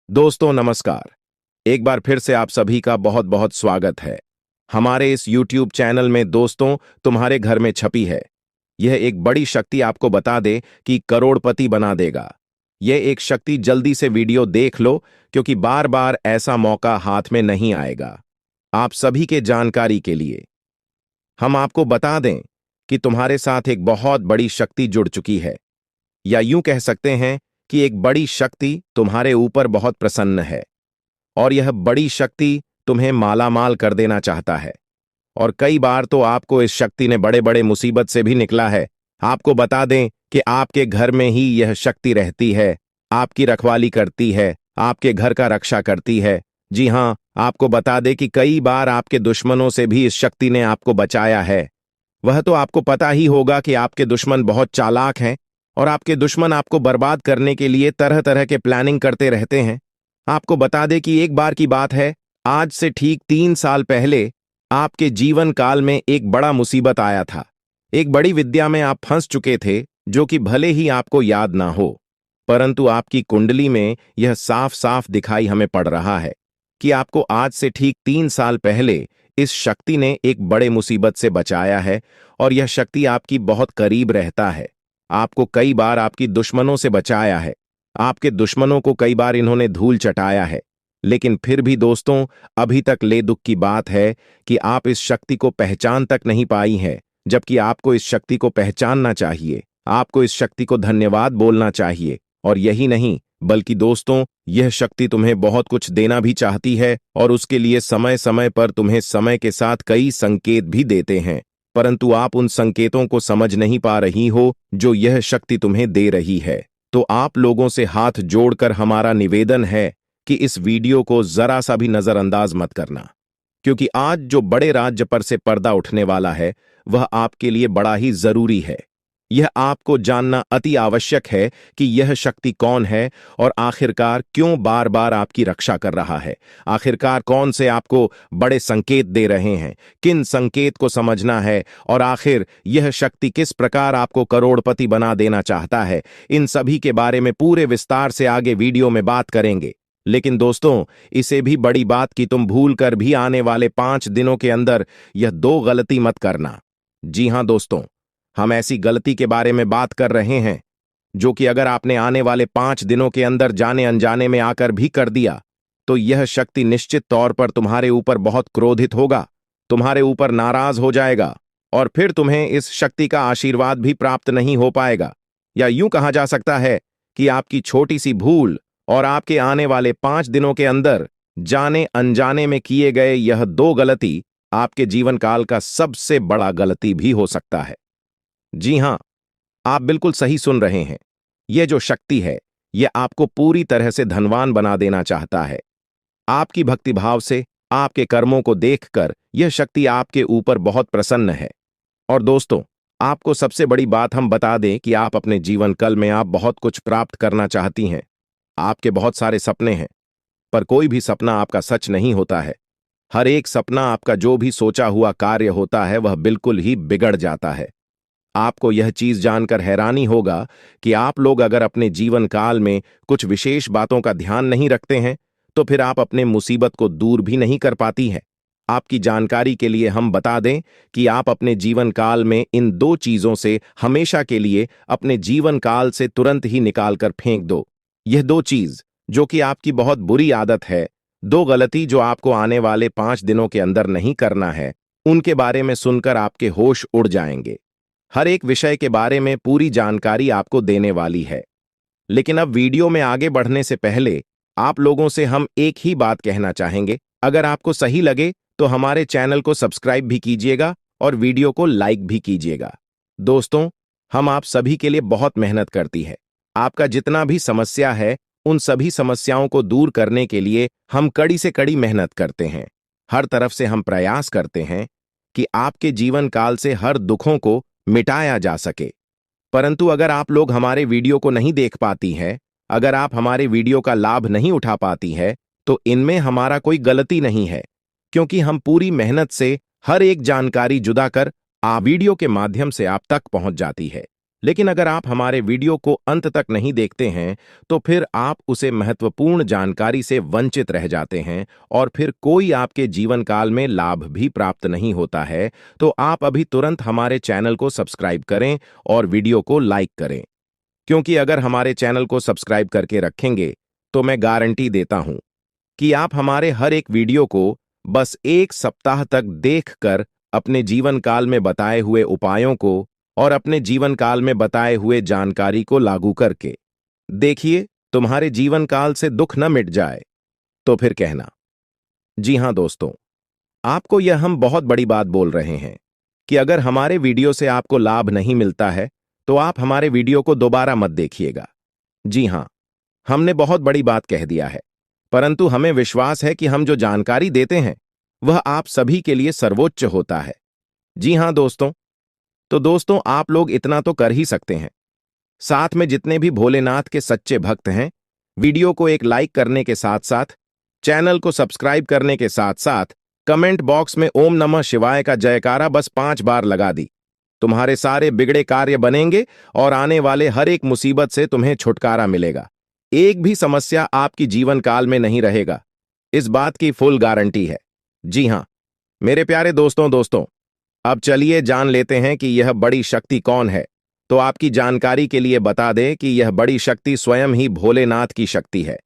दोस्तों नमस्कार। एक बार फिर से आप सभी का बहुत बहुत स्वागत है हमारे इस YouTube चैनल में। दोस्तों, तुम्हारे घर में छपी है यह एक बड़ी शक्ति, आपको बता दे कि करोड़पति बना देगा। यह एक शक्ति, जल्दी से वीडियो देख लो क्योंकि बार बार ऐसा मौका हाथ में नहीं आएगा। आप सभी के जानकारी के लिए हम आपको बता दें कि तुम्हारे साथ एक बहुत बड़ी शक्ति जुड़ चुकी है, या यूं कह सकते हैं कि एक बड़ी शक्ति तुम्हारे ऊपर बहुत प्रसन्न है और यह बड़ी शक्ति तुम्हें मालामाल कर देना चाहता है। और कई बार तो आपको इस शक्ति ने बड़े बड़े मुसीबत से भी निकला है। आपको बता दें कि आपके घर में ही यह शक्ति रहती है, आपकी रखवाली करती है, आपके घर का रक्षा करती है। जी हां, आपको बता दें कि कई बार आपके दुश्मनों से भी इस शक्ति ने आपको बचाया है। वह तो आपको पता ही होगा कि आपके दुश्मन बहुत चालाक हैं और आपके दुश्मन आपको बर्बाद करने के लिए तरह तरह के प्लानिंग करते रहते हैं। आपको बता दें कि एक बार की बात है, आज से ठीक 3 साल पहले आपके जीवन काल में एक बड़ा मुसीबत आया था। एक बड़ी विद्या में आप फंस चुके थे, जो कि भले ही आपको याद ना हो, परंतु आपकी कुंडली में यह साफ साफ दिखाई हमें पड़ रहा है कि आपको आज से ठीक 3 साल पहले इस शक्ति ने एक बड़े मुसीबत से बचाया है। और यह शक्ति आपकी बहुत करीब रहता है। आपको कई बार आपकी दुश्मनों से बचाया है, आपके दुश्मनों को कई बार इन्होंने धूल चटाया है। लेकिन फिर भी दोस्तों, अभी तक ले दुख की बात है कि आप इस शक्ति को पहचान तक नहीं पाई हैं, जबकि आपको इस शक्ति को पहचानना चाहिए। आपको इस शक्ति को धन्यवाद बोलना चाहिए। और यही नहीं, बल्कि दोस्तों, यह शक्ति तुम्हें बहुत कुछ देना भी चाहती है और उसके लिए समय समय पर तुम्हें समय के साथ कई संकेत भी देते हैं, परंतु आप उन संकेतों को समझ नहीं पा रही हो जो यह शक्ति तुम्हें दे रही है। तो आप लोगों से हाथ जोड़कर हमारा निवेदन है कि इस वीडियो को जरा सा भी नजरअंदाज मत करना, क्योंकि आज जो बड़े राज्य पर से पर्दा उठने वाला है वह आपके लिए बड़ा ही जरूरी है। यह आपको जानना अति आवश्यक है कि यह शक्ति कौन है और आखिरकार क्यों बार बार आपकी रक्षा कर रहा है। आखिरकार कौन से आपको बड़े संकेत दे रहे हैं, किन संकेत को समझना है, और आखिर यह शक्ति किस प्रकार आपको करोड़पति बना देना चाहता है। इन सभी के बारे में पूरे विस्तार से आगे वीडियो में बात करेंगे। लेकिन दोस्तों, इसे भी बड़ी बात कि तुम भूल कर भी आने वाले 5 दिनों के अंदर यह 2 गलती मत करना। जी हां दोस्तों, हम ऐसी गलती के बारे में बात कर रहे हैं जो कि अगर आपने आने वाले 5 दिनों के अंदर जाने अनजाने में आकर भी कर दिया तो यह शक्ति निश्चित तौर पर तुम्हारे ऊपर बहुत क्रोधित होगा, तुम्हारे ऊपर नाराज हो जाएगा और फिर तुम्हें इस शक्ति का आशीर्वाद भी प्राप्त नहीं हो पाएगा। या यूं कहा जा सकता है कि आपकी छोटी सी भूल और आपके आने वाले 5 दिनों के अंदर जाने अनजाने में किए गए यह 2 गलती आपके जीवन काल का सबसे बड़ा गलती भी हो सकता है। जी हां, आप बिल्कुल सही सुन रहे हैं। यह जो शक्ति है, यह आपको पूरी तरह से धनवान बना देना चाहता है। आपकी भक्तिभाव से, आपके कर्मों को देखकर यह शक्ति आपके ऊपर बहुत प्रसन्न है। और दोस्तों, आपको सबसे बड़ी बात हम बता दें कि आप अपने जीवन काल में आप बहुत कुछ प्राप्त करना चाहती हैं। आपके बहुत सारे सपने हैं, पर कोई भी सपना आपका सच नहीं होता है। हर एक सपना, आपका जो भी सोचा हुआ कार्य होता है, वह बिल्कुल ही बिगड़ जाता है। आपको यह चीज जानकर हैरानी होगा कि आप लोग अगर अपने जीवन काल में कुछ विशेष बातों का ध्यान नहीं रखते हैं तो फिर आप अपने मुसीबत को दूर भी नहीं कर पाती हैं। आपकी जानकारी के लिए हम बता दें कि आप अपने जीवन काल में इन 2 चीजों से हमेशा के लिए अपने जीवन काल से तुरंत ही निकाल कर फेंक दो। यह 2 चीज जो कि आपकी बहुत बुरी आदत है, 2 गलती जो आपको आने वाले 5 दिनों के अंदर नहीं करना है, उनके बारे में सुनकर आपके होश उड़ जाएंगे। हर एक विषय के बारे में पूरी जानकारी आपको देने वाली है। लेकिन अब वीडियो में आगे बढ़ने से पहले आप लोगों से हम एक ही बात कहना चाहेंगे। अगर आपको सही लगे तो हमारे चैनल को सब्सक्राइब भी कीजिएगा और वीडियो को लाइक भी कीजिएगा। दोस्तों, हम आप सभी के लिए बहुत मेहनत करती है। आपका जितना भी समस्या है, उन सभी समस्याओं को दूर करने के लिए हम कड़ी से कड़ी मेहनत करते हैं। हर तरफ से हम प्रयास करते हैं कि आपके जीवन काल से हर दुखों को मिटाया जा सके। परंतु अगर आप लोग हमारे वीडियो को नहीं देख पाती हैं, अगर आप हमारे वीडियो का लाभ नहीं उठा पाती है, तो इनमें हमारा कोई गलती नहीं है, क्योंकि हम पूरी मेहनत से हर एक जानकारी जुदा कर वीडियो के माध्यम से आप तक पहुंच जाती है। लेकिन अगर आप हमारे वीडियो को अंत तक नहीं देखते हैं तो फिर आप उसे महत्वपूर्ण जानकारी से वंचित रह जाते हैं और फिर कोई आपके जीवन काल में लाभ भी प्राप्त नहीं होता है। तो आप अभी तुरंत हमारे चैनल को सब्सक्राइब करें और वीडियो को लाइक करें, क्योंकि अगर हमारे चैनल को सब्सक्राइब करके रखेंगे तो मैं गारंटी देता हूं कि आप हमारे हर एक वीडियो को बस 1 सप्ताह तक देखकर अपने जीवन काल में बताए हुए उपायों को और अपने जीवन काल में बताए हुए जानकारी को लागू करके देखिए, तुम्हारे जीवन काल से दुख न मिट जाए तो फिर कहना। जी हां दोस्तों, आपको यह हम बहुत बड़ी बात बोल रहे हैं कि अगर हमारे वीडियो से आपको लाभ नहीं मिलता है तो आप हमारे वीडियो को दोबारा मत देखिएगा। जी हां, हमने बहुत बड़ी बात कह दिया है, परंतु हमें विश्वास है कि हम जो जानकारी देते हैं वह आप सभी के लिए सर्वोच्च होता है। जी हां दोस्तों, तो दोस्तों आप लोग इतना तो कर ही सकते हैं। साथ में जितने भी भोलेनाथ के सच्चे भक्त हैं, वीडियो को एक लाइक करने के साथ साथ, चैनल को सब्सक्राइब करने के साथ साथ, कमेंट बॉक्स में ओम नमः शिवाय का जयकारा बस 5 बार लगा दी। तुम्हारे सारे बिगड़े कार्य बनेंगे और आने वाले हर एक मुसीबत से तुम्हें छुटकारा मिलेगा। एक भी समस्या आपकी जीवन काल में नहीं रहेगा, इस बात की फुल गारंटी है। जी हां मेरे प्यारे दोस्तों, अब चलिए जान लेते हैं कि यह बड़ी शक्ति कौन है। तो आपकी जानकारी के लिए बता दें कि यह बड़ी शक्ति स्वयं ही भोलेनाथ की शक्ति है।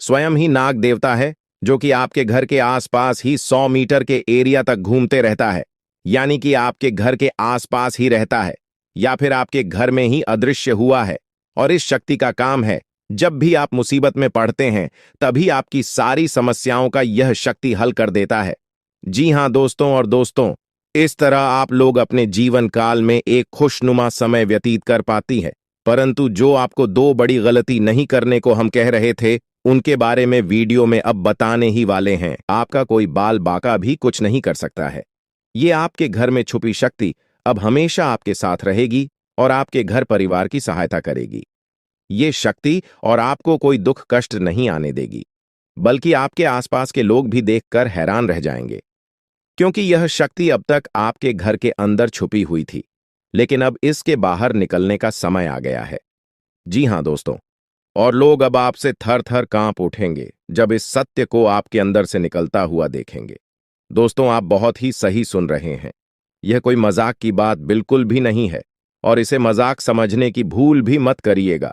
स्वयं ही नाग देवता है, जो कि आपके घर के आसपास ही 100 मीटर के एरिया तक घूमते रहता है, यानी कि आपके घर के आसपास ही रहता है या फिर आपके घर में ही अदृश्य हुआ है। और इस शक्ति का काम है, जब भी आप मुसीबत में पड़ते हैं तभी आपकी सारी समस्याओं का यह शक्ति हल कर देता है। जी हां दोस्तों, इस तरह आप लोग अपने जीवन काल में एक खुशनुमा समय व्यतीत कर पाती है। परंतु जो आपको 2 बड़ी गलती नहीं करने को हम कह रहे थे, उनके बारे में वीडियो में अब बताने ही वाले हैं। आपका कोई बाल बाका भी कुछ नहीं कर सकता है। ये आपके घर में छुपी शक्ति अब हमेशा आपके साथ रहेगी और आपके घर परिवार की सहायता करेगी। ये शक्ति और आपको कोई दुख कष्ट नहीं आने देगी, बल्कि आपके आसपास के लोग भी देखकर हैरान रह जाएंगे, क्योंकि यह शक्ति अब तक आपके घर के अंदर छुपी हुई थी, लेकिन अब इसके बाहर निकलने का समय आ गया है। जी हां दोस्तों, और लोग अब आपसे थर थर कांप उठेंगे जब इस सत्य को आपके अंदर से निकलता हुआ देखेंगे। दोस्तों, आप बहुत ही सही सुन रहे हैं। यह कोई मजाक की बात बिल्कुल भी नहीं है और इसे मजाक समझने की भूल भी मत करिएगा,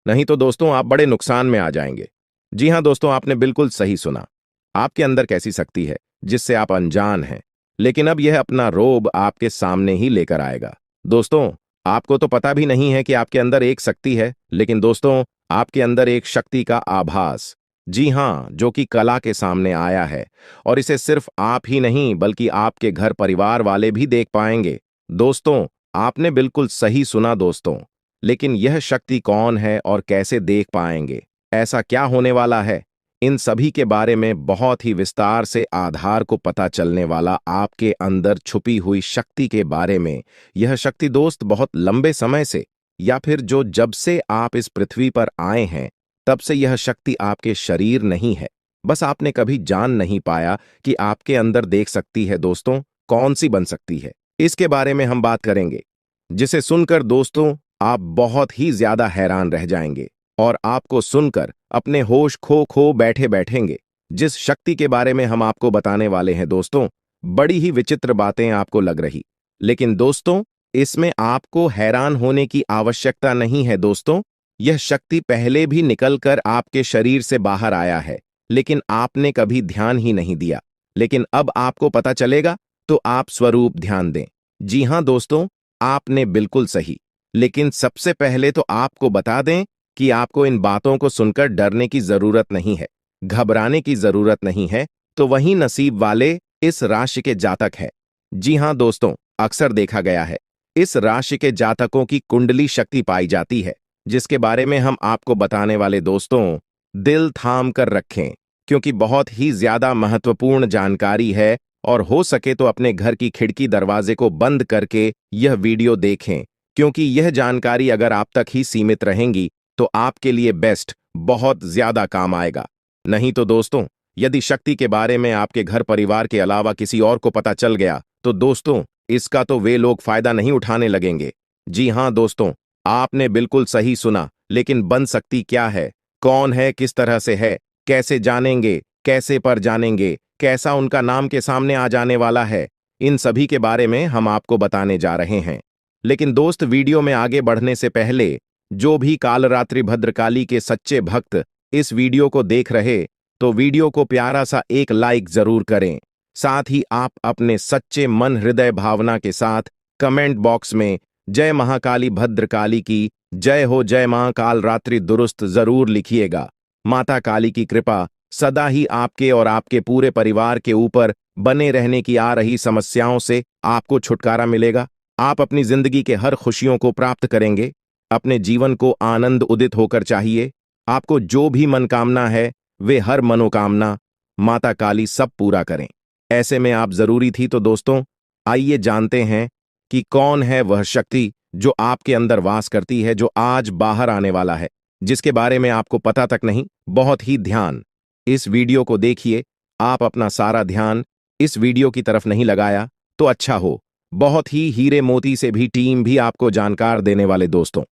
नहीं तो दोस्तों आप बड़े नुकसान में आ जाएंगे। जी हां दोस्तों, आपने बिल्कुल सही सुना। आपके अंदर कैसी शक्ति है जिससे आप अनजान हैं, लेकिन अब यह अपना रोब आपके सामने ही लेकर आएगा। दोस्तों, आपको तो पता भी नहीं है कि आपके अंदर एक शक्ति है, लेकिन दोस्तों आपके अंदर एक शक्ति का आभास, जी हां, जो कि कला के सामने आया है और इसे सिर्फ आप ही नहीं बल्कि आपके घर परिवार वाले भी देख पाएंगे। दोस्तों, आपने बिल्कुल सही सुना दोस्तों, लेकिन यह शक्ति कौन है और कैसे देख पाएंगे, ऐसा क्या होने वाला है, इन सभी के बारे में बहुत ही विस्तार से आधार को पता चलने वाला आपके अंदर छुपी हुई शक्ति के बारे में। यह शक्ति दोस्त बहुत लंबे समय से या फिर जो जब से आप इस पृथ्वी पर आए हैं तब से यह शक्ति आपके शरीर नहीं है, बस आपने कभी जान नहीं पाया कि आपके अंदर देख सकती है। दोस्तों, कौन सी बन सकती है, इसके बारे में हम बात करेंगे, जिसे सुनकर दोस्तों आप बहुत ही ज्यादा हैरान रह जाएंगे और आपको सुनकर अपने होश खो बैठे बैठेंगे। जिस शक्ति के बारे में हम आपको बताने वाले हैं दोस्तों, बड़ी ही विचित्र बातें आपको लग रही, लेकिन दोस्तों इसमें आपको हैरान होने की आवश्यकता नहीं है। दोस्तों, यह शक्ति पहले भी निकलकर आपके शरीर से बाहर आया है, लेकिन आपने कभी ध्यान ही नहीं दिया। लेकिन अब आपको पता चलेगा, तो आप स्वरूप ध्यान दें। जी हां दोस्तों, आपने बिल्कुल सही। लेकिन सबसे पहले तो आपको बता दें कि आपको इन बातों को सुनकर डरने की जरूरत नहीं है, घबराने की जरूरत नहीं है। तो वही नसीब वाले इस राशि के जातक है। जी हां दोस्तों, अक्सर देखा गया है, इस राशि के जातकों की कुंडली शक्ति पाई जाती है, जिसके बारे में हम आपको बताने वाले दोस्तों, दिल थाम कर रखें, क्योंकि बहुत ही ज्यादा महत्वपूर्ण जानकारी है। और हो सके तो अपने घर की खिड़की दरवाजे को बंद करके यह वीडियो देखें, क्योंकि यह जानकारी अगर आप तक ही सीमित रहेंगी तो आपके लिए बेस्ट बहुत ज्यादा काम आएगा। नहीं तो दोस्तों, यदि शक्ति के बारे में आपके घर परिवार के अलावा किसी और को पता चल गया तो दोस्तों इसका तो वे लोग फायदा नहीं उठाने लगेंगे। जी हां दोस्तों, आपने बिल्कुल सही सुना, लेकिन बन सकती क्या है, कौन है, किस तरह से है, कैसे जानेंगे, कैसे पर जानेंगे, कैसा उनका नाम के सामने आ जाने वाला है, इन सभी के बारे में हम आपको बताने जा रहे हैं। लेकिन दोस्त, वीडियो में आगे बढ़ने से पहले जो भी कालरात्रि भद्रकाली के सच्चे भक्त इस वीडियो को देख रहे, तो वीडियो को प्यारा सा एक लाइक जरूर करें। साथ ही आप अपने सच्चे मन हृदय भावना के साथ कमेंट बॉक्स में जय महाकाली भद्रकाली की जय हो, जय मां कालरात्रि दुरुस्त जरूर लिखिएगा। माता काली की कृपा सदा ही आपके और आपके पूरे परिवार के ऊपर बने रहने की आ रही समस्याओं से आपको छुटकारा मिलेगा। आप अपनी जिंदगी के हर खुशियों को प्राप्त करेंगे। अपने जीवन को आनंद उदित होकर चाहिए। आपको जो भी मनोकामना है, वे हर मनोकामना माता काली सब पूरा करें। ऐसे में आप जरूरी थी। तो दोस्तों, आइए जानते हैं कि कौन है वह शक्ति जो आपके अंदर वास करती है, जो आज बाहर आने वाला है, जिसके बारे में आपको पता तक नहीं। बहुत ही ध्यान इस वीडियो को देखिए। आप अपना सारा ध्यान इस वीडियो की तरफ नहीं लगाया तो अच्छा हो। बहुत ही हीरे मोती से भी टीम भी आपको जानकार देने वाले दोस्तों,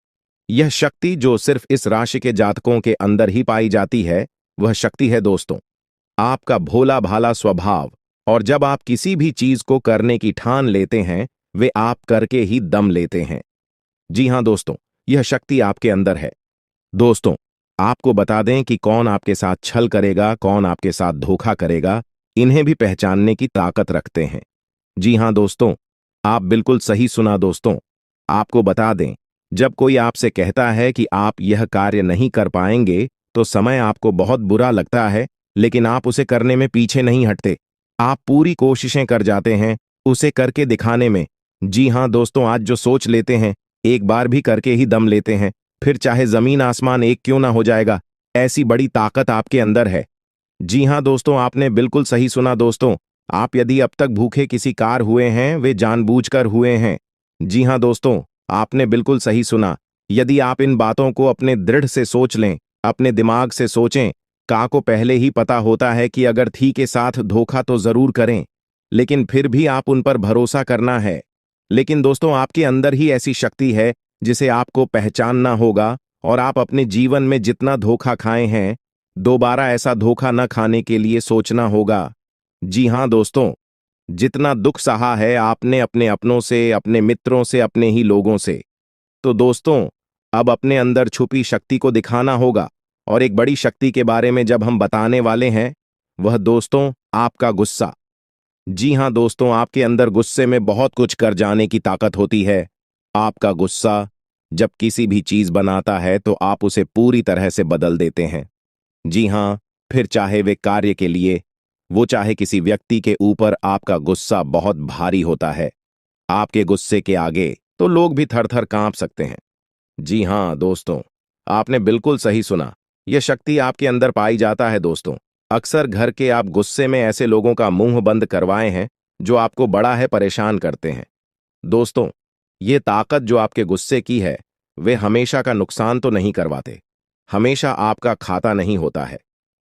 यह शक्ति जो सिर्फ इस राशि के जातकों के अंदर ही पाई जाती है, वह शक्ति है दोस्तों आपका भोला भाला स्वभाव। और जब आप किसी भी चीज को करने की ठान लेते हैं, वे आप करके ही दम लेते हैं। जी हां दोस्तों, यह शक्ति आपके अंदर है। दोस्तों, आपको बता दें कि कौन आपके साथ छल करेगा, कौन आपके साथ धोखा करेगा, इन्हें भी पहचानने की ताकत रखते हैं। जी हां दोस्तों, आप बिल्कुल सही सुना दोस्तों। आपको बता दें, जब कोई आपसे कहता है कि आप यह कार्य नहीं कर पाएंगे, तो समय आपको बहुत बुरा लगता है, लेकिन आप उसे करने में पीछे नहीं हटते। आप पूरी कोशिशें कर जाते हैं उसे करके दिखाने में। जी हां दोस्तों, आज जो सोच लेते हैं, एक बार भी करके ही दम लेते हैं, फिर चाहे जमीन आसमान एक क्यों ना हो जाएगा। ऐसी बड़ी ताकत आपके अंदर है। जी हां दोस्तों, आपने बिल्कुल सही सुना दोस्तों। आप यदि अब तक भूखे किसी कार हुए हैं, वे जानबूझकर हुए हैं। जी हां दोस्तों, आपने बिल्कुल सही सुना। यदि आप इन बातों को अपने दृढ़ से सोच लें, अपने दिमाग से सोचें, का को पहले ही पता होता है कि अगर थी के साथ धोखा तो जरूर करें, लेकिन फिर भी आप उन पर भरोसा करना है। लेकिन दोस्तों, आपके अंदर ही ऐसी शक्ति है जिसे आपको पहचानना होगा, और आप अपने जीवन में जितना धोखा खाए हैं, दोबारा ऐसा धोखा न खाने के लिए सोचना होगा। जी हां दोस्तों, जितना दुख सहा है आपने अपने अपनों से, अपने मित्रों से, अपने ही लोगों से, तो दोस्तों अब अपने अंदर छुपी शक्ति को दिखाना होगा। और एक बड़ी शक्ति के बारे में जब हम बताने वाले हैं, वह दोस्तों आपका गुस्सा। जी हां दोस्तों, आपके अंदर गुस्से में बहुत कुछ कर जाने की ताकत होती है। आपका गुस्सा जब किसी भी चीज बनाता है तो आप उसे पूरी तरह से बदल देते हैं। जी हां, फिर चाहे वे कार्य के लिए, वो चाहे किसी व्यक्ति के ऊपर, आपका गुस्सा बहुत भारी होता है। आपके गुस्से के आगे तो लोग भी थर थर कांप सकते हैं। जी हां दोस्तों, आपने बिल्कुल सही सुना। यह शक्ति आपके अंदर पाई जाता है दोस्तों। अक्सर घर के आप गुस्से में ऐसे लोगों का मुंह बंद करवाए हैं जो आपको बड़ा है परेशान करते हैं। दोस्तों, ये ताकत जो आपके गुस्से की है, वे हमेशा का नुकसान तो नहीं करवाते, हमेशा आपका खाता नहीं होता है।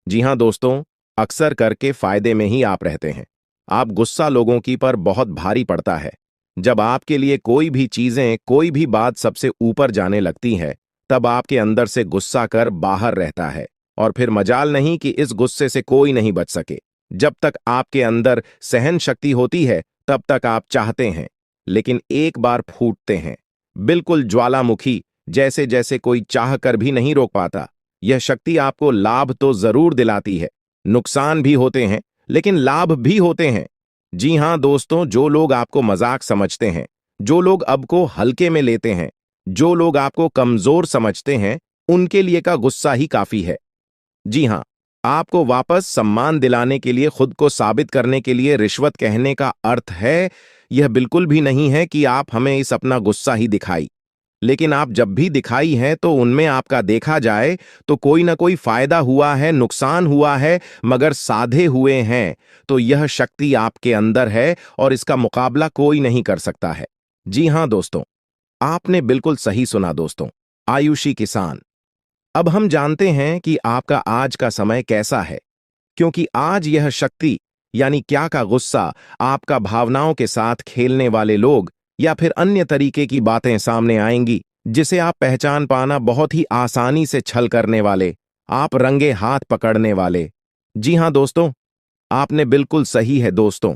जी हां दोस्तों, अक्सर करके फायदे में ही आप रहते हैं। आप गुस्सा लोगों की पर बहुत भारी पड़ता है। जब आपके लिए कोई भी चीजें, कोई भी बात सबसे ऊपर जाने लगती है, तब आपके अंदर से गुस्सा कर बाहर रहता है, और फिर मजाल नहीं कि इस गुस्से से कोई नहीं बच सके। जब तक आपके अंदर सहन शक्ति होती है, तब तक आप चाहते हैं, लेकिन एक बार फूटते हैं, बिल्कुल ज्वालामुखी जैसे जैसे कोई चाह कर भी नहीं रोक पाता। यह शक्ति आपको लाभ तो जरूर दिलाती है, नुकसान भी होते हैं, लेकिन लाभ भी होते हैं। जी हां दोस्तों, जो लोग आपको मजाक समझते हैं, जो लोग अब को हल्के में लेते हैं, जो लोग आपको कमजोर समझते हैं, उनके लिए का गुस्सा ही काफी है। जी हां, आपको वापस सम्मान दिलाने के लिए, खुद को साबित करने के लिए रिश्वत कहने का अर्थ है, यह बिल्कुल भी नहीं है कि आप हमें इस अपना गुस्सा ही दिखाई। लेकिन आप जब भी दिखाई है तो उनमें आपका देखा जाए तो कोई ना कोई फायदा हुआ है, नुकसान हुआ है, मगर साधे हुए हैं। तो यह शक्ति आपके अंदर है और इसका मुकाबला कोई नहीं कर सकता है। जी हां दोस्तों, आपने बिल्कुल सही सुना दोस्तों। आयुषी किसान, अब हम जानते हैं कि आपका आज का समय कैसा है, क्योंकि आज यह शक्ति यानी क्या का गुस्सा, आपका भावनाओं के साथ खेलने वाले लोग या फिर अन्य तरीके की बातें सामने आएंगी जिसे आप पहचान पाना बहुत ही आसानी से छल करने वाले, आप रंगे हाथ पकड़ने वाले। जी हां दोस्तों, आपने बिल्कुल सही है दोस्तों।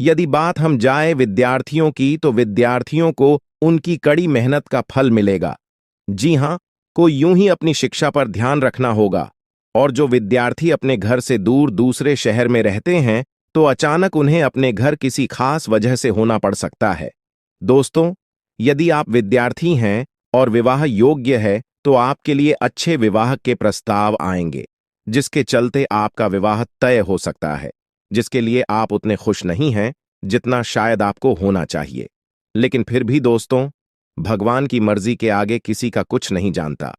यदि बात हम जाए विद्यार्थियों की, तो विद्यार्थियों को उनकी कड़ी मेहनत का फल मिलेगा। जी हां, को यूं ही अपनी शिक्षा पर ध्यान रखना होगा। और जो विद्यार्थी अपने घर से दूर दूसरे शहर में रहते हैं, तो अचानक उन्हें अपने घर किसी खास वजह से होना पड़ सकता है। दोस्तों, यदि आप विद्यार्थी हैं और विवाह योग्य है, तो आपके लिए अच्छे विवाह के प्रस्ताव आएंगे, जिसके चलते आपका विवाह तय हो सकता है, जिसके लिए आप उतने खुश नहीं हैं जितना शायद आपको होना चाहिए। लेकिन फिर भी दोस्तों, भगवान की मर्जी के आगे किसी का कुछ नहीं जानता।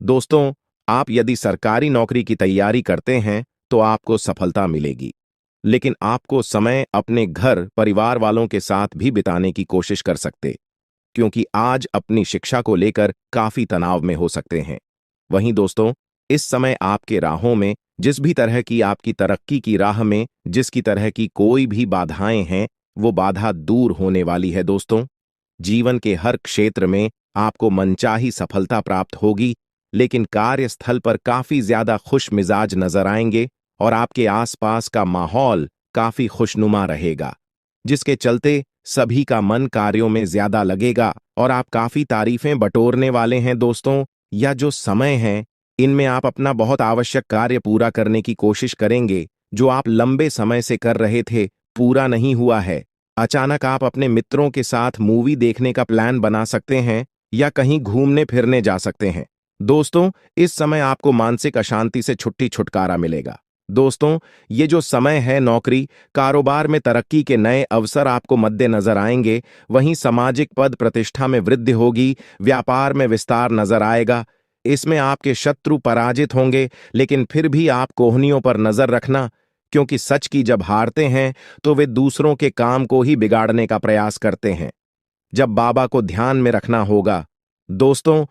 दोस्तों, आप यदि सरकारी नौकरी की तैयारी करते हैं, तो आपको सफलता मिलेगी। लेकिन आपको समय अपने घर परिवार वालों के साथ भी बिताने की कोशिश कर सकते, क्योंकि आज अपनी शिक्षा को लेकर काफी तनाव में हो सकते हैं। वहीं दोस्तों, इस समय आपके राहों में जिस भी तरह की आपकी तरक्की की राह में जिसकी तरह की कोई भी बाधाएं हैं, वो बाधा दूर होने वाली है दोस्तों। जीवन के हर क्षेत्र में आपको मनचाही सफलता प्राप्त होगी, लेकिन कार्यस्थल पर काफी ज्यादा खुश मिजाज नजर आएंगे और आपके आसपास का माहौल काफी खुशनुमा रहेगा, जिसके चलते सभी का मन कार्यों में ज्यादा लगेगा और आप काफी तारीफें बटोरने वाले हैं दोस्तों। या जो समय है, इनमें आप अपना बहुत आवश्यक कार्य पूरा करने की कोशिश करेंगे, जो आप लंबे समय से कर रहे थे, पूरा नहीं हुआ है। अचानक आप अपने मित्रों के साथ मूवी देखने का प्लान बना सकते हैं या कहीं घूमने फिरने जा सकते हैं। दोस्तों, इस समय आपको मानसिक अशांति से छुटकारा मिलेगा। दोस्तों, ये जो समय है, नौकरी कारोबार में तरक्की के नए अवसर आपको मद्देनजर आएंगे। वहीं सामाजिक पद प्रतिष्ठा में वृद्धि होगी, व्यापार में विस्तार नजर आएगा। इसमें आपके शत्रु पराजित होंगे, लेकिन फिर भी आप कोहनियों पर नजर रखना, क्योंकि सच की जब हारते हैं, तो वे दूसरों के काम को ही बिगाड़ने का प्रयास करते हैं। जब बाबा को ध्यान में रखना होगा। दोस्तों,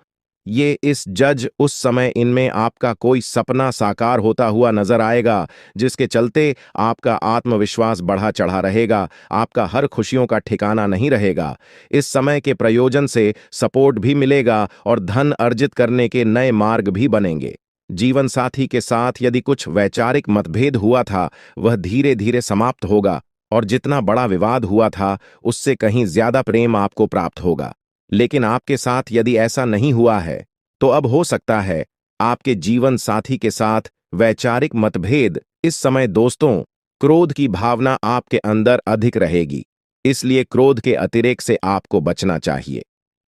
ये इस जज उस समय इनमें आपका कोई सपना साकार होता हुआ नजर आएगा, जिसके चलते आपका आत्मविश्वास बढ़ा चढ़ा रहेगा, आपका हर खुशियों का ठिकाना नहीं रहेगा। इस समय के प्रयोजन से सपोर्ट भी मिलेगा और धन अर्जित करने के नए मार्ग भी बनेंगे। जीवन साथी के साथ यदि कुछ वैचारिक मतभेद हुआ था, वह धीरे धीरे समाप्त होगा और जितना बड़ा विवाद हुआ था, उससे कहीं ज्यादा प्रेम आपको प्राप्त होगा। लेकिन आपके साथ यदि ऐसा नहीं हुआ है, तो अब हो सकता है आपके जीवन साथी के साथ वैचारिक मतभेद। इस समय दोस्तों, क्रोध की भावना आपके अंदर अधिक रहेगी, इसलिए क्रोध के अतिरेक से आपको बचना चाहिए।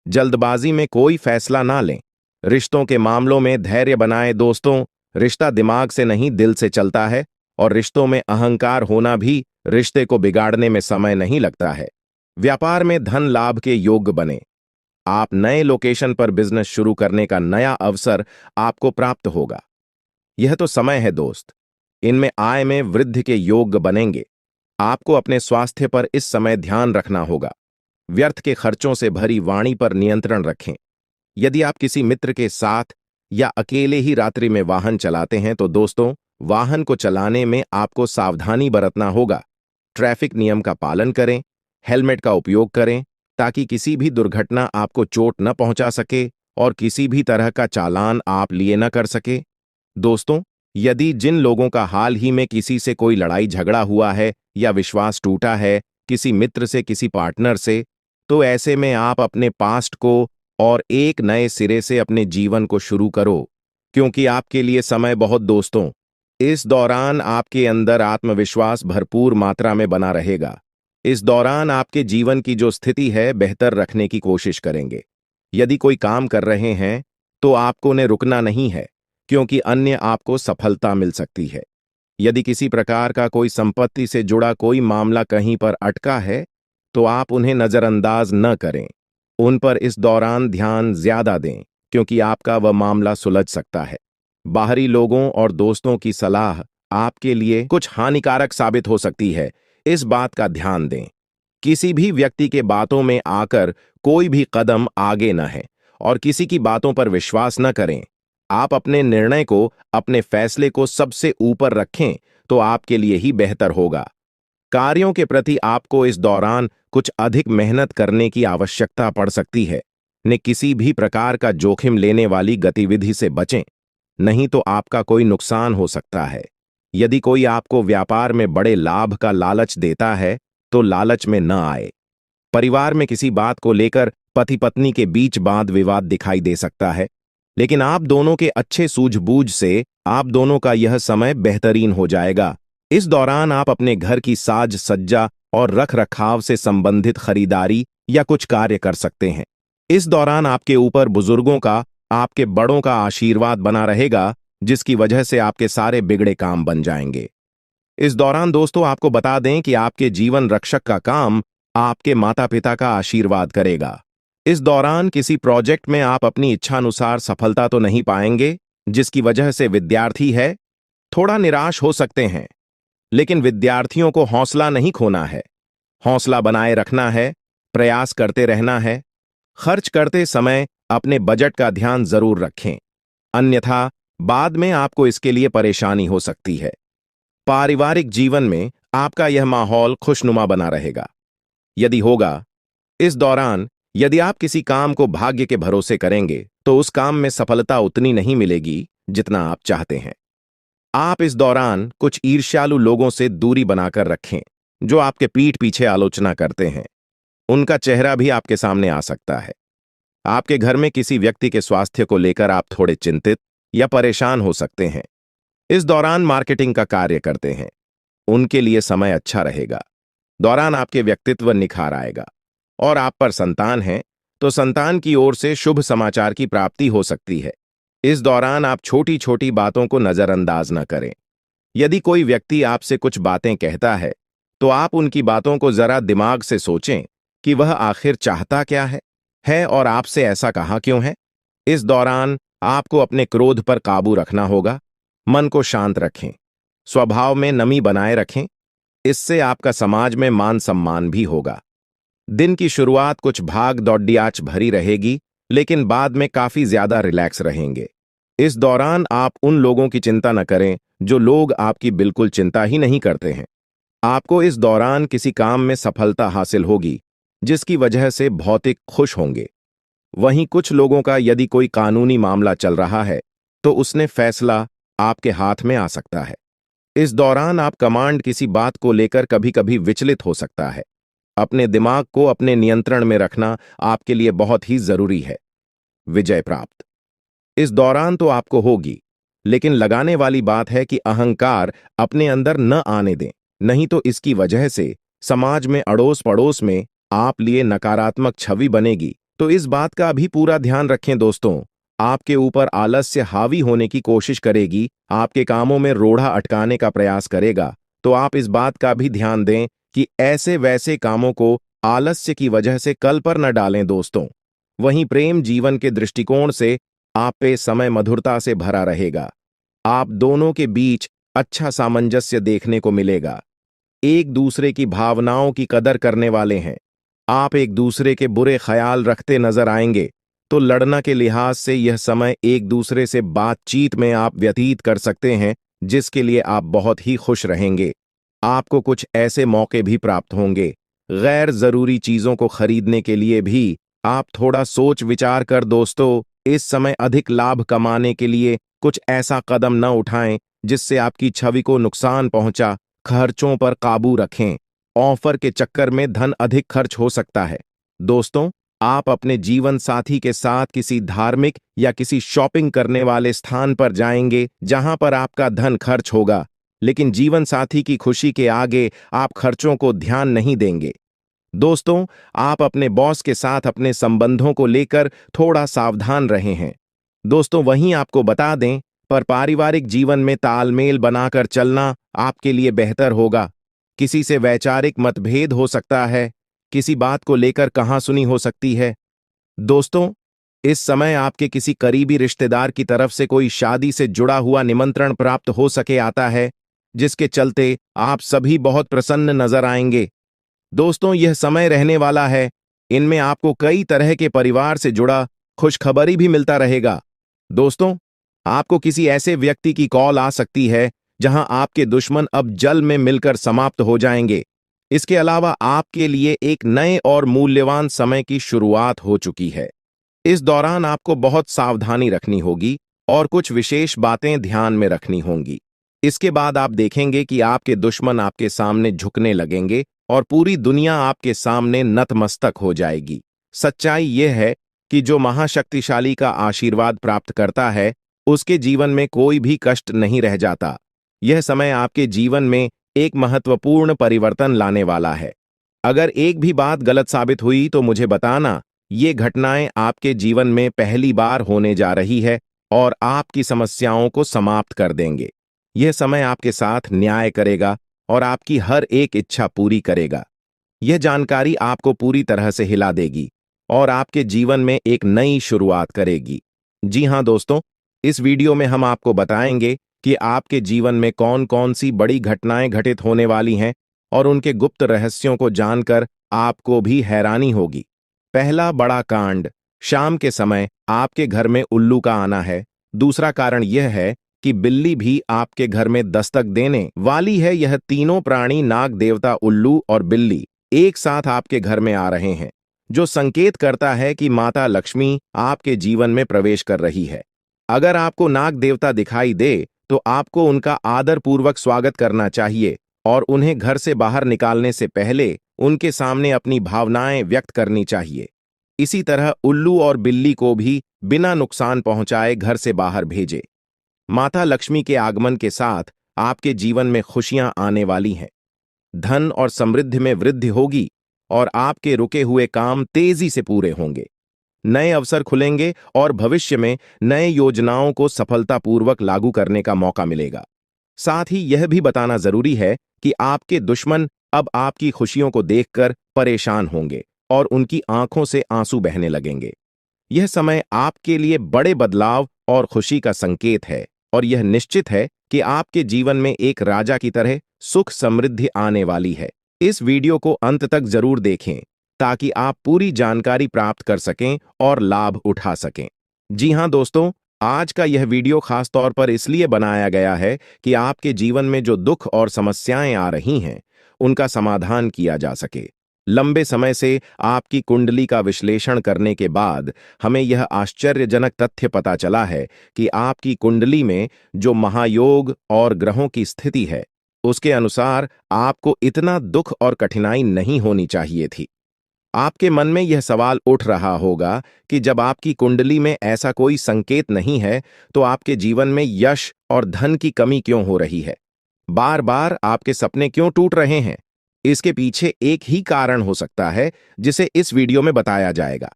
जल्दबाजी में कोई फैसला ना लें। रिश्तों के मामलों में धैर्य बनाएं दोस्तों। रिश्ता दिमाग से नहीं, दिल से चलता है, और रिश्तों में अहंकार होना भी रिश्ते को बिगाड़ने में समय नहीं लगता है। व्यापार में धन लाभ के योग्य बने। आप नए लोकेशन पर बिजनेस शुरू करने का नया अवसर आपको प्राप्त होगा। यह तो समय है दोस्त, इनमें आय में वृद्धि के योग्य बनेंगे। आपको अपने स्वास्थ्य पर इस समय ध्यान रखना होगा। व्यर्थ के खर्चों से भरी वाणी पर नियंत्रण रखें। यदि आप किसी मित्र के साथ या अकेले ही रात्रि में वाहन चलाते हैं, तो दोस्तों, वाहन को चलाने में आपको सावधानी बरतना होगा। ट्रैफिक नियम का पालन करें, हेलमेट का उपयोग करें, ताकि किसी भी दुर्घटना आपको चोट न पहुंचा सके और किसी भी तरह का चालान आप लिए न कर सके। दोस्तों, यदि जिन लोगों का हाल ही में किसी से कोई लड़ाई झगड़ा हुआ है या विश्वास टूटा है, किसी मित्र से, किसी पार्टनर से, तो ऐसे में आप अपने पास्ट को और एक नए सिरे से अपने जीवन को शुरू करो, क्योंकि आपके लिए समय बहुत दोस्तों। इस दौरान आपके अंदर आत्मविश्वास भरपूर मात्रा में बना रहेगा। इस दौरान आपके जीवन की जो स्थिति है, बेहतर रखने की कोशिश करेंगे। यदि कोई काम कर रहे हैं, तो आपको उन्हें रुकना नहीं है, क्योंकि अन्य आपको सफलता मिल सकती है। यदि किसी प्रकार का कोई संपत्ति से जुड़ा कोई मामला कहीं पर अटका है, तो आप उन्हें नजरअंदाज न करें। उन पर इस दौरान ध्यान ज्यादा दें, क्योंकि आपका वह मामला सुलझ सकता है। बाहरी लोगों और दोस्तों की सलाह आपके लिए कुछ हानिकारक साबित हो सकती है, इस बात का ध्यान दें। किसी भी व्यक्ति के बातों में आकर कोई भी कदम आगे न है और किसी की बातों पर विश्वास न करें। आप अपने निर्णय को, अपने फैसले को सबसे ऊपर रखें, तो आपके लिए ही बेहतर होगा। कार्यों के प्रति आपको इस दौरान कुछ अधिक मेहनत करने की आवश्यकता पड़ सकती है। ने किसी भी प्रकार का जोखिम लेने वाली गतिविधि से बचें, नहीं तो आपका कोई नुकसान हो सकता है। यदि कोई आपको व्यापार में बड़े लाभ का लालच देता है, तो लालच में न आए। परिवार में किसी बात को लेकर पति पत्नी के बीच वाद विवाद दिखाई दे सकता है, लेकिन आप दोनों के अच्छे सूझबूझ से आप दोनों का यह समय बेहतरीन हो जाएगा। इस दौरान आप अपने घर की साज सज्जा और रख रखाव से संबंधित खरीदारी या कुछ कार्य कर सकते हैं। इस दौरान आपके ऊपर बुजुर्गों का, आपके बड़ों का आशीर्वाद बना रहेगा, जिसकी वजह से आपके सारे बिगड़े काम बन जाएंगे। इस दौरान दोस्तों आपको बता दें कि आपके जीवन रक्षक का काम आपके माता पिता का आशीर्वाद करेगा। इस दौरान किसी प्रोजेक्ट में आप अपनी इच्छानुसार सफलता तो नहीं पाएंगे, जिसकी वजह से विद्यार्थी है थोड़ा निराश हो सकते हैं, लेकिन विद्यार्थियों को हौसला नहीं खोना है, हौसला बनाए रखना है, प्रयास करते रहना है। खर्च करते समय अपने बजट का ध्यान जरूर रखें, अन्यथा बाद में आपको इसके लिए परेशानी हो सकती है। पारिवारिक जीवन में आपका यह माहौल खुशनुमा बना रहेगा। यदि होगा, इस दौरान यदि आप किसी काम को भाग्य के भरोसे करेंगे, तो उस काम में सफलता उतनी नहीं मिलेगी जितना आप चाहते हैं। आप इस दौरान कुछ ईर्ष्यालु लोगों से दूरी बनाकर रखें, जो आपके पीठ पीछे आलोचना करते हैं। उनका चेहरा भी आपके सामने आ सकता है। आपके घर में किसी व्यक्ति के स्वास्थ्य को लेकर आप थोड़े चिंतित या परेशान हो सकते हैं। इस दौरान मार्केटिंग का कार्य करते हैं, उनके लिए समय अच्छा रहेगा। दौरान आपके व्यक्तित्व निखार आएगा। और आप पर संतान है, तो संतान की ओर से शुभ समाचार की प्राप्ति हो सकती है। इस दौरान आप छोटी छोटी बातों को नजरअंदाज न करें। यदि कोई व्यक्ति आपसे कुछ बातें कहता है, तो आप उनकी बातों को जरा दिमाग से सोचें कि वह आखिर चाहता क्या है और आपसे ऐसा कहा क्यों है। इस दौरान आपको अपने क्रोध पर काबू रखना होगा, मन को शांत रखें, स्वभाव में नमी बनाए रखें, इससे आपका समाज में मान सम्मान भी होगा। दिन की शुरुआत कुछ भाग दौड़ियाच भरी रहेगी, लेकिन बाद में काफी ज्यादा रिलैक्स रहेंगे। इस दौरान आप उन लोगों की चिंता न करें जो लोग आपकी बिल्कुल चिंता ही नहीं करते हैं। आपको इस दौरान किसी काम में सफलता हासिल होगी, जिसकी वजह से भौतिक खुश होंगे। वहीं कुछ लोगों का यदि कोई कानूनी मामला चल रहा है, तो उसने फैसला आपके हाथ में आ सकता है। इस दौरान आप कमांड किसी बात को लेकर कभी कभी विचलित हो सकता है। अपने दिमाग को अपने नियंत्रण में रखना आपके लिए बहुत ही जरूरी है। विजय प्राप्त इस दौरान तो आपको होगी, लेकिन लगाने वाली बात है कि अहंकार अपने अंदर न आने दें, नहीं तो इसकी वजह से समाज में अड़ोस पड़ोस में आप लिए नकारात्मक छवि बनेगी। तो इस बात का भी पूरा ध्यान रखें दोस्तों। आपके ऊपर आलस्य हावी होने की कोशिश करेगी, आपके कामों में रोड़ा अटकाने का प्रयास करेगा, तो आप इस बात का भी ध्यान दें कि ऐसे वैसे कामों को आलस्य की वजह से कल पर न डालें दोस्तों। वहीं प्रेम जीवन के दृष्टिकोण से आप पे समय मधुरता से भरा रहेगा। आप दोनों के बीच अच्छा सामंजस्य देखने को मिलेगा। एक दूसरे की भावनाओं की कदर करने वाले हैं। आप एक दूसरे के बुरे ख्याल रखते नजर आएंगे, तो लड़ना के लिहाज से यह समय एक दूसरे से बातचीत में आप व्यतीत कर सकते हैं, जिसके लिए आप बहुत ही खुश रहेंगे। आपको कुछ ऐसे मौके भी प्राप्त होंगे। गैर जरूरी चीजों को खरीदने के लिए भी आप थोड़ा सोच विचार कर दोस्तों इस समय अधिक लाभ कमाने के लिए कुछ ऐसा कदम न उठाएं जिससे आपकी छवि को नुकसान पहुंचा। खर्चों पर काबू रखें। ऑफर के चक्कर में धन अधिक खर्च हो सकता है। दोस्तों, आप अपने जीवन साथी के साथ किसी धार्मिक या किसी शॉपिंग करने वाले स्थान पर जाएंगे जहां पर आपका धन खर्च होगा, लेकिन जीवन साथी की खुशी के आगे आप खर्चों को ध्यान नहीं देंगे। दोस्तों, आप अपने बॉस के साथ अपने संबंधों को लेकर थोड़ा सावधान रहे हैं। दोस्तों, वहीं आपको बता दें, पर पारिवारिक जीवन में तालमेल बनाकर चलना आपके लिए बेहतर होगा। किसी से वैचारिक मतभेद हो सकता है, किसी बात को लेकर कहासुनी हो सकती है। दोस्तों, इस समय आपके किसी करीबी रिश्तेदार की तरफ से कोई शादी से जुड़ा हुआ निमंत्रण प्राप्त हो सके आता है, जिसके चलते आप सभी बहुत प्रसन्न नजर आएंगे। दोस्तों, यह समय रहने वाला है। इनमें आपको कई तरह के परिवार से जुड़ा खुशखबरी भी मिलता रहेगा। दोस्तों, आपको किसी ऐसे व्यक्ति की कॉल आ सकती है जहां आपके दुश्मन अब जल में मिलकर समाप्त हो जाएंगे। इसके अलावा आपके लिए एक नए और मूल्यवान समय की शुरुआत हो चुकी है। इस दौरान आपको बहुत सावधानी रखनी होगी और कुछ विशेष बातें ध्यान में रखनी होंगी। इसके बाद आप देखेंगे कि आपके दुश्मन आपके सामने झुकने लगेंगे और पूरी दुनिया आपके सामने नतमस्तक हो जाएगी। सच्चाई यह है कि जो महाशक्तिशाली का आशीर्वाद प्राप्त करता है, उसके जीवन में कोई भी कष्ट नहीं रह जाता। यह समय आपके जीवन में एक महत्वपूर्ण परिवर्तन लाने वाला है। अगर एक भी बात गलत साबित हुई तो मुझे बताना। ये घटनाएं आपके जीवन में पहली बार होने जा रही है और आपकी समस्याओं को समाप्त कर देंगे। यह समय आपके साथ न्याय करेगा और आपकी हर एक इच्छा पूरी करेगा। यह जानकारी आपको पूरी तरह से हिला देगी और आपके जीवन में एक नई शुरुआत करेगी। जी हाँ दोस्तों, इस वीडियो में हम आपको बताएंगे कि आपके जीवन में कौन कौन सी बड़ी घटनाएं घटित होने वाली हैं और उनके गुप्त रहस्यों को जानकर आपको भी हैरानी होगी। पहला बड़ा कांड, शाम के समय आपके घर में उल्लू का आना है। दूसरा कारण यह है कि बिल्ली भी आपके घर में दस्तक देने वाली है। यह तीनों प्राणी, नाग देवता, उल्लू और बिल्ली, एक साथ आपके घर में आ रहे हैं, जो संकेत करता है कि माता लक्ष्मी आपके जीवन में प्रवेश कर रही है। अगर आपको नाग देवता दिखाई दे तो आपको उनका आदरपूर्वक स्वागत करना चाहिए और उन्हें घर से बाहर निकालने से पहले उनके सामने अपनी भावनाएं व्यक्त करनी चाहिए। इसी तरह उल्लू और बिल्ली को भी बिना नुकसान पहुंचाए घर से बाहर भेजे। माता लक्ष्मी के आगमन के साथ आपके जीवन में खुशियां आने वाली हैं। धन और समृद्धि में वृद्धि होगी और आपके रुके हुए काम तेजी से पूरे होंगे। नए अवसर खुलेंगे और भविष्य में नए योजनाओं को सफलतापूर्वक लागू करने का मौका मिलेगा। साथ ही यह भी बताना जरूरी है कि आपके दुश्मन अब आपकी खुशियों को देखकर परेशान होंगे और उनकी आंखों से आंसू बहने लगेंगे। यह समय आपके लिए बड़े बदलाव और खुशी का संकेत है और यह निश्चित है कि आपके जीवन में एक राजा की तरह सुख समृद्धि आने वाली है। इस वीडियो को अंत तक जरूर देखें ताकि आप पूरी जानकारी प्राप्त कर सकें और लाभ उठा सकें। जी हां दोस्तों, आज का यह वीडियो खास तौर पर इसलिए बनाया गया है कि आपके जीवन में जो दुख और समस्याएं आ रही हैं, उनका समाधान किया जा सके। लंबे समय से आपकी कुंडली का विश्लेषण करने के बाद हमें यह आश्चर्यजनक तथ्य पता चला है कि आपकी कुंडली में जो महायोग और ग्रहों की स्थिति है, उसके अनुसार आपको इतना दुख और कठिनाई नहीं होनी चाहिए थी। आपके मन में यह सवाल उठ रहा होगा कि जब आपकी कुंडली में ऐसा कोई संकेत नहीं है, तो आपके जीवन में यश और धन की कमी क्यों हो रही है? बार बार आपके सपने क्यों टूट रहे हैं? इसके पीछे एक ही कारण हो सकता है, जिसे इस वीडियो में बताया जाएगा।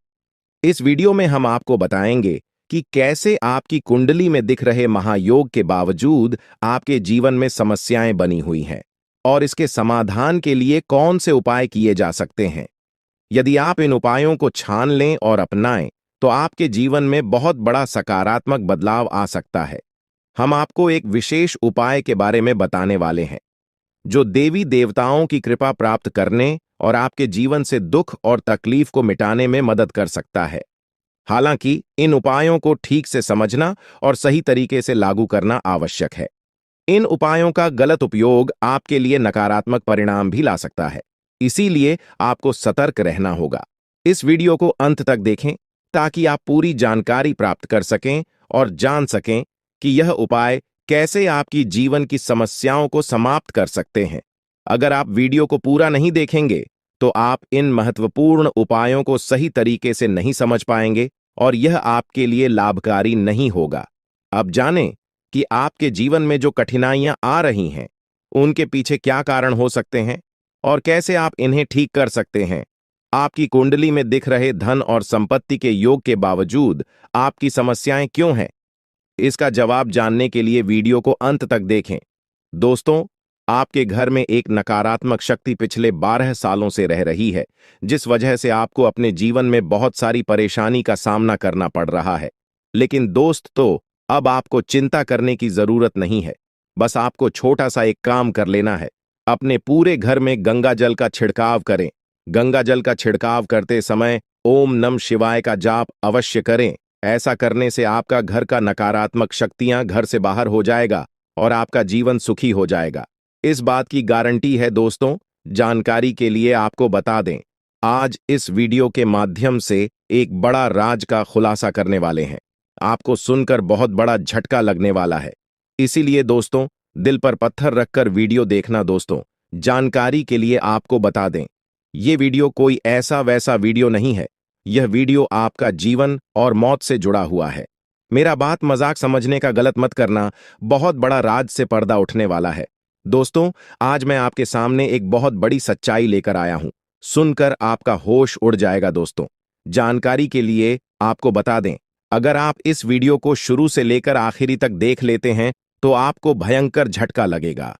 इस वीडियो में हम आपको बताएंगे कि कैसे आपकी कुंडली में दिख रहे महायोग के बावजूद आपके जीवन में समस्याएं बनी हुई हैं और इसके समाधान के लिए कौन से उपाय किए जा सकते हैं। यदि आप इन उपायों को छान लें और अपनाएं, तो आपके जीवन में बहुत बड़ा सकारात्मक बदलाव आ सकता है। हम आपको एक विशेष उपाय के बारे में बताने वाले हैं, जो देवी देवताओं की कृपा प्राप्त करने और आपके जीवन से दुख और तकलीफ को मिटाने में मदद कर सकता है। हालांकि इन उपायों को ठीक से समझना और सही तरीके से लागू करना आवश्यक है। इन उपायों का गलत उपयोग आपके लिए नकारात्मक परिणाम भी ला सकता है, इसीलिए आपको सतर्क रहना होगा। इस वीडियो को अंत तक देखें ताकि आप पूरी जानकारी प्राप्त कर सकें और जान सकें कि यह उपाय कैसे आपकी जीवन की समस्याओं को समाप्त कर सकते हैं। अगर आप वीडियो को पूरा नहीं देखेंगे, तो आप इन महत्वपूर्ण उपायों को सही तरीके से नहीं समझ पाएंगे और यह आपके लिए लाभकारी नहीं होगा। अब जानें कि आपके जीवन में जो कठिनाइयां आ रही हैं, उनके पीछे क्या कारण हो सकते हैं और कैसे आप इन्हें ठीक कर सकते हैं। आपकी कुंडली में दिख रहे धन और संपत्ति के योग के बावजूद आपकी समस्याएं क्यों हैं? इसका जवाब जानने के लिए वीडियो को अंत तक देखें। दोस्तों, आपके घर में एक नकारात्मक शक्ति पिछले 12 सालों से रह रही है, जिस वजह से आपको अपने जीवन में बहुत सारी परेशानी का सामना करना पड़ रहा है। लेकिन दोस्तों, अब आपको चिंता करने की जरूरत नहीं है। बस आपको छोटा सा एक काम कर लेना है। अपने पूरे घर में गंगा जल का छिड़काव करें। गंगा जल का छिड़काव करते समय ओम नमः शिवाय का जाप अवश्य करें। ऐसा करने से आपका घर का नकारात्मक शक्तियां घर से बाहर हो जाएगा और आपका जीवन सुखी हो जाएगा। इस बात की गारंटी है दोस्तों। जानकारी के लिए आपको बता दें, आज इस वीडियो के माध्यम से एक बड़ा राज का खुलासा करने वाले हैं। आपको सुनकर बहुत बड़ा झटका लगने वाला है। इसीलिए दोस्तों, दिल पर पत्थर रखकर वीडियो देखना। दोस्तों, जानकारी के लिए आपको बता दें, ये वीडियो कोई ऐसा वैसा वीडियो नहीं है। यह वीडियो आपका जीवन और मौत से जुड़ा हुआ है। मेरा बात मजाक समझने का गलत मत करना। बहुत बड़ा राज से पर्दा उठने वाला है। दोस्तों, आज मैं आपके सामने एक बहुत बड़ी सच्चाई लेकर आया हूं। सुनकर आपका होश उड़ जाएगा। दोस्तों, जानकारी के लिए आपको बता दें, अगर आप इस वीडियो को शुरू से लेकर आखिरी तक देख लेते हैं तो आपको भयंकर झटका लगेगा।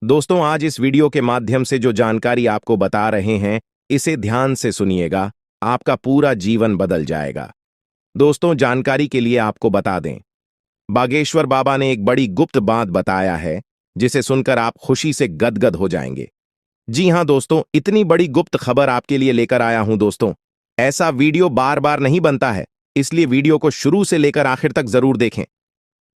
दोस्तों, आज इस वीडियो के माध्यम से जो जानकारी आपको बता रहे हैं, इसे ध्यान से सुनिएगा। आपका पूरा जीवन बदल जाएगा। दोस्तों, जानकारी के लिए आपको बता दें, बागेश्वर बाबा ने एक बड़ी गुप्त बात बताया है, जिसे सुनकर आप खुशी से गदगद हो जाएंगे। जी हां दोस्तों, इतनी बड़ी गुप्त खबर आपके लिए लेकर आया हूं। दोस्तों, ऐसा वीडियो बार बार नहीं बनता है, इसलिए वीडियो को शुरू से लेकर आखिर तक जरूर देखें।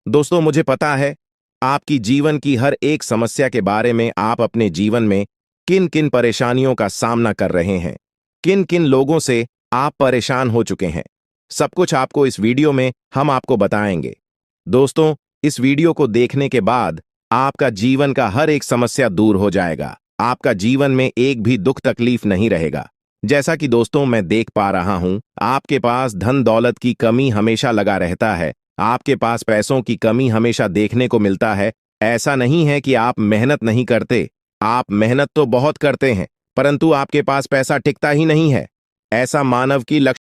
दोस्तों, मुझे पता है आपकी जीवन की हर एक समस्या के बारे में, आप अपने जीवन में किन किन परेशानियों का सामना कर रहे हैं, किन किन लोगों से आप परेशान हो चुके हैं। सब कुछ आपको इस वीडियो में हम आपको बताएंगे। दोस्तों, इस वीडियो को देखने के बाद आपका जीवन का हर एक समस्या दूर हो जाएगा। आपका जीवन में एक भी दुख तकलीफ नहीं रहेगा। जैसा कि दोस्तों मैं देख पा रहा हूं, आपके पास धन दौलत की कमी हमेशा लगा रहता है। आपके पास पैसों की कमी हमेशा देखने को मिलता है। ऐसा नहीं है कि आप मेहनत नहीं करते, आप मेहनत तो बहुत करते हैं, परंतु आपके पास पैसा टिकता ही नहीं है। ऐसा मानव की लक्ष्य